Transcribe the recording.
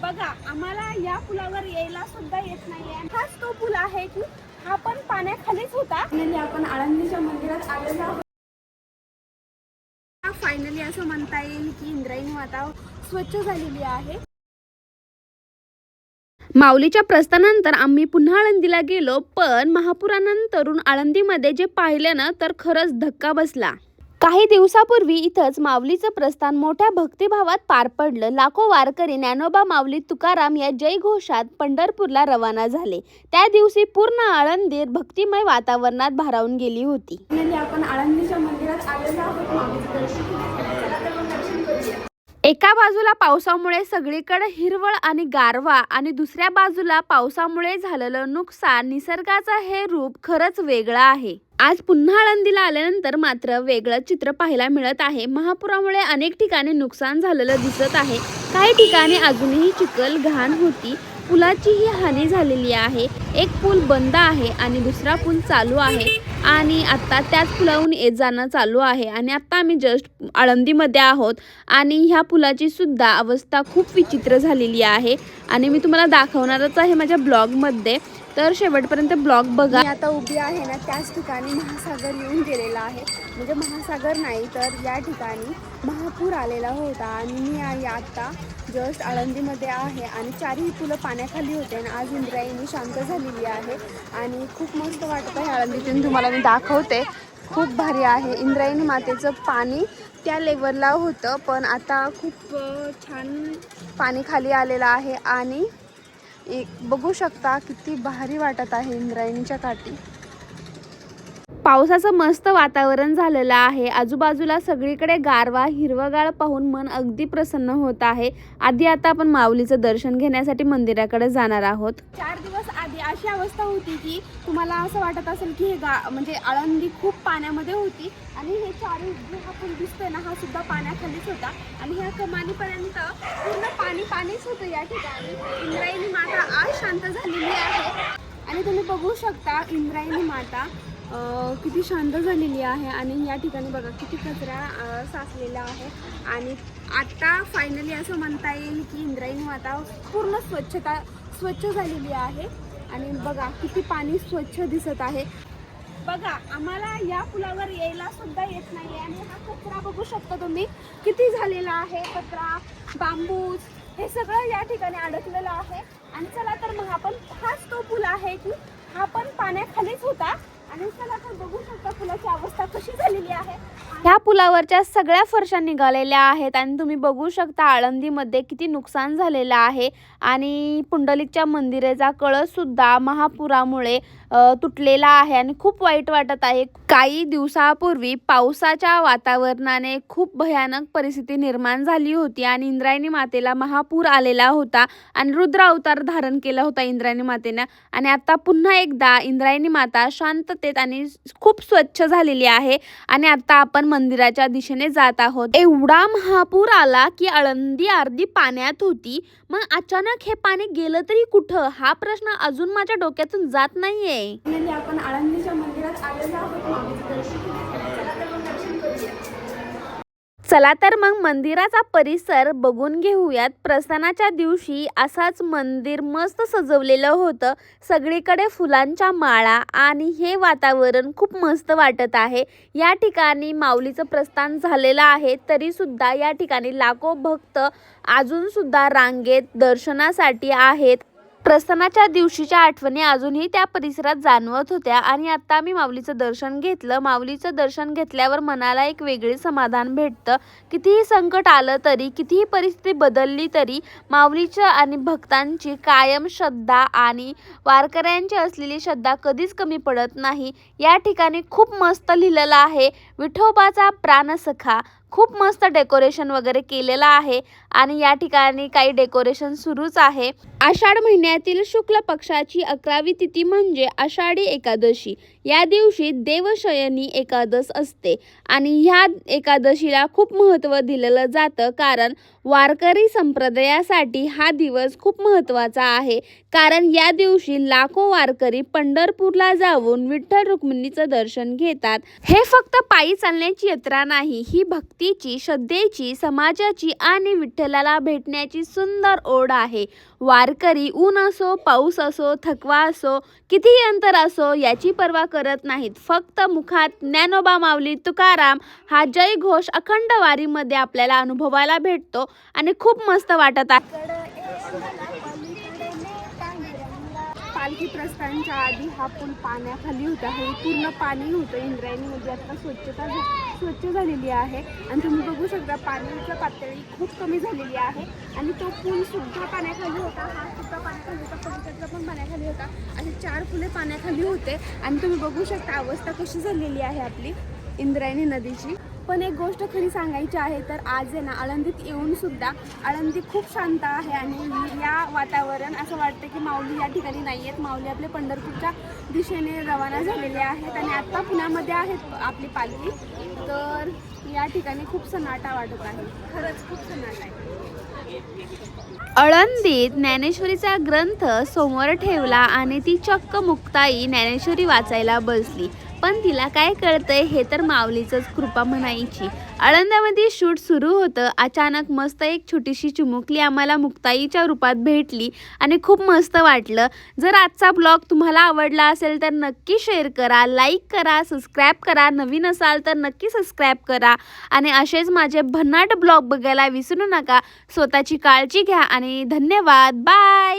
बघा आम्हाला या पुलावर यायला सुद्धा येत नाहीये। हाच तो पूल आहे की हा पण पाण्याखालीच होता। म्हणजे आपण आळंदीच्या मंदिरात आलेलो आहोत। फायनली असं म्हणता येईल की इंद्रायणी माता स्वच्छ झालेली आहे। माऊलीच्या प्रस्थानानंतर आम्ही पुन्हा आळंदीला गेलो, पण महापुरानंतरून आळंदीमध्ये जे पाहिलं ना तर खरंच धक्का बसला। काही दिवसापूर्वी इथंच माऊलीचं प्रस्थान मोठ्या भक्तिभावात पार पडलं। लाखो वारकरी ज्ञानोबा माऊली तुकाराम या जयघोषात पंढरपूरला रवाना झाले। त्या दिवशी पूर्ण आळंदी भक्तिमय वातावरणात भारावून गेली होती। म्हणजे आपण आळंदीच्या मंदिरात आलेलो आहोत माऊलीचं दर्शन घेण्यासाठी। चला तर मग दर्शन करूया। एका बाजूला पावसामुळे सगळीकडे हिरवळ आणि गारवा आणि दुसऱ्या बाजूला पावसामुळे झालेलं नुकसान, निसर्गाचं हे रूप खरंच वेगळं आहे। आज पुन्हा आळंदीला आल्यानंतर मात्र वेगळं चित्र पाहायला मिळत आहे। महापुरामुळे अनेक ठिकाणी नुकसान झालेलं दिसत आहे। काही ठिकाणी अजूनही चिखल घाण होती। पुलाचीही हानी झालेली आहे। एक पूल बंद आहे आणि दुसरा पूल चालू आहे आणि आता त्याच पुलावरून येत जाणं चालू आहे। आणि आता आम्ही जस्ट आळंदीमध्ये आहोत आणि ह्या पुलाची सुद्धा अवस्था खूप विचित्र झालेली आहे आणि मी तुम्हाला दाखवणारच आहे माझ्या ब्लॉगमध्ये, तर शेवटपर्यंत ब्लॉग बघा। मी आता उभी आहे ना त्याच ठिकाणी महासागर येऊन गेलेला आहे। म्हणजे महासागर नाही तर या ठिकाणी महापूर आलेला होता आणि मी आता जस्ट आळंदीमध्ये आहे आणि चारही पुलं पाण्याखाली होते आणि आज इंद्रायणी शांत झालेली आहे आणि खूप मस्त वाटत आहे। आळंदीतून तुम्हाला मी दाखवते, खूप भारी आहे। इंद्रायणी मातेचं पाणी त्या लेवलला होतं पण आता खूप छान पाणी खाली आलेलं आहे आणि बघू शकता किती भारी वाटत आहे इंद्रायणीच्या काठी। पावसाचं मस्त वातावरण झालेलं आहे। आजूबाजूला सगळीकडे गारवा हिरवगाळ पाहून मन अगदी प्रसन्न होत आहे। आधी आता आपण माऊलीचं दर्शन घेण्यासाठी मंदिराकडे जाणार आहोत। 4 दिवस आधी अशी अवस्था होती की तुम्हाला असं वाटत असेल की म्हणजे आळंदी खूप पाण्यामध्ये होती आणि हे चारही जो हा पूल दिसतोय ना हा सुद्धा पाण्याखालीच होता आणि ह्या कमानीपर्यंत पूर्ण पाणीच होतं। या ठिकाणी इंद्रायणी माता आज शांत झालेली आहे आणि तुम्ही बघू शकता इंद्रायणी माता किती शांत झालेली आहे आणि या ठिकाणी बघा किती कचरा साचलेला आहे आणि आता फायनली असं म्हणता येईल की इंद्रायणी माता पूर्ण स्वच्छ झालेली आहे आणि बघा किती पाणी स्वच्छ दिसत आहे। बघा आम्हाला या पुलावर यायला सुद्धा येत नाही आणि हा कचरा बघू शकता तुम्ही किती झालेला आहे। कचरा, बांबूज हे सगळं या ठिकाणी अडकलेलं आहे आणि चला तर मग आपण हाच तो पूल आहे की हा पण पाण्याखालीच होता आणि चला तर बघू शकता पुलाची अवस्था कशी झालेली आहे। ह्या पुलावरच्या सगळ्या फरशा निघालेल्या आहेत आणि तुम्ही बघू शकता आळंदीमध्ये किती नुकसान झालेलं आहे आणि पुंडलिकच्या मंदिराचा कळस सुद्धा महापुरामुळे तुटलेला आहे आणि खूप वाईट वाटत आहे। काही दिवसापूर्वी पावसाच्या वातावरणाने खूप भयानक परिस्थिती निर्माण झाली होती आणि इंद्रायणी मातेला महापूर आलेला होता आणि रुद्र अवतार धारण केला होता इंद्रायणी मातेने आणि आता पुन्हा एकदा इंद्रायणी माता शांततेत आणि खूप स्वच्छ झालेली आहे आणि आता आपण मंदिराच्या दिशेने जात आहोत। एवढा महापूर आला की आळंदी अर्धी पाण्यात होती, मग अचानक हे पाणी गेलं तरी कुठं हा प्रश्न अजून माझ्या डोक्यातून जात नाहीये। म्हणजे आपण आळंदीच्या मंदिरात आलेलो आहोत माऊलीचं दर्शन घेण्यासाठी। चला तर मग दर्शन करूया। चला तर मग मंदिराचा परिसर बघून घेऊयात। प्रस्थानाच्या दिवशी असाच मंदिर मस्त सजवलेलं होतं, सगळीकडे फुलांच्या माळा आणि हे वातावरण खूप मस्त वाटत आहे। या ठिकाणी माऊलीचं प्रस्थान झालेलं आहे तरी सुद्धा या ठिकाणी लाखो भक्त अजून सुद्धा रांगेत दर्शनासाठी आहेत। प्रस्थानाच्या दिवशीच्या आठवणी अजूनही त्या परिसरात जाणवत होत्या आणि आता मी माऊलीचं दर्शन घेतलं। माऊलीचं दर्शन घेतल्यावर मनाला एक वेगळे समाधान भेटतं। कितीही संकट आलं तरी, कितीही परिस्थिती बदलली तरी माऊलीचं आणि भक्तांची कायम श्रद्धा आणि वारकऱ्यांची असलेली श्रद्धा कधीच कमी पडत नाही। या ठिकाणी खूप मस्त लिहिलेलं आहे, विठोबाचा प्राणसखा। खूप मस्त डेकोरेशन वगैरे केलेलं आहे आणि या ठिकाणी काही डेकोरेशन सुरूच आहे। आषाढ महिन्यातील शुक्ल पक्षाची 11वी तिथी म्हणजे आषाढी एकादशी। या दिवशी देवशयनी एकादश असते आणि ह्या एकादशीला खूप महत्त्व दिलेलं जातं, कारण वारकरी संप्रदायासाठी हा दिवस खूप महत्त्वाचा आहे. कारण या दिवशी लाखो वारकरी पंढरपूरला जाऊन विठ्ठल रुक्मिणीचं दर्शन घेतात. हे फक्त पायी चालण्याची यात्रा नाही, ही भक्तीची, श्रद्धेची, समाजाची आणि विठ्ठलाला भेटण्याची सुंदर ओढ आहे. वारकरी ऊन असो, पाऊस असो, थकवा असो, कितीही अंतर असो याची पर्वा करत नाहीत. फक्त मुखात ज्ञानोबा माऊली तुकाराम हा जय घोष अखंड वारीमध्ये आपल्याला अनुभवायला भेटतो आणि खूप मस्त वाटत आहे. पालखी प्रस्थानाच्या आधी हा पूल पाण्याखाली होता, हे पूर्ण पाणी होतं इंद्रायणीमध्ये. आता स्वच्छ झालेली आहे आणि तुम्ही बघू शकता पाण्याची पातळी खूप कमी झालेली आहे आणि तो पूल सुद्धा पाण्याखाली होता, हा सुद्धा पाण्याखाली होता, पलीकडचा पण पाण्याखाली होता. असे 4 पुले पाण्याखाली होते आणि तुम्ही बघू शकता अवस्था कशी झालेली आहे आपली इंद्रायणी नदीची. पण एक गोष्ट खरी सांगायची आहे तर आज आहे ना, आळंदीत येऊन सुद्धा आळंदी खूप शांत आहे आणि या वातावरण असं वाटतं की माऊली या ठिकाणी नाही आहेत. माऊली आपले पंढरपूरच्या दिशेने रवाना झालेले आहेत आणि आत्ता पुण्यामध्ये आहेत आपली पालखी. तर या ठिकाणी खूप सन्नाटा वाटत आहे, खरंच खूप सन्नाटा आहे. आळंदीत ज्ञानेश्वरीचा ग्रंथ समोर ठेवला आणि ती चक्क मुक्ताई ज्ञानेश्वरी वाचायला बसली. पण तिला काय कळतंय हे तर माऊलीचंच कृपा म्हणायची. आळंदीमध्ये शूट सुरू होतं, अचानक मस्त एक छोटीशी चिमुकली आम्हाला मुक्ताईच्या रूपात भेटली आणि खूप मस्त वाटलं. जर आजचा ब्लॉग तुम्हाला आवडला असेल तर नक्की शेअर करा, लाईक करा, सबस्क्राईब करा. नवीन असाल तर नक्की सबस्क्राईब करा आणि असेच माझे भन्नाट ब्लॉग बघायला विसरू नका. स्वतःची काळजी घ्या आणि धन्यवाद. बाय.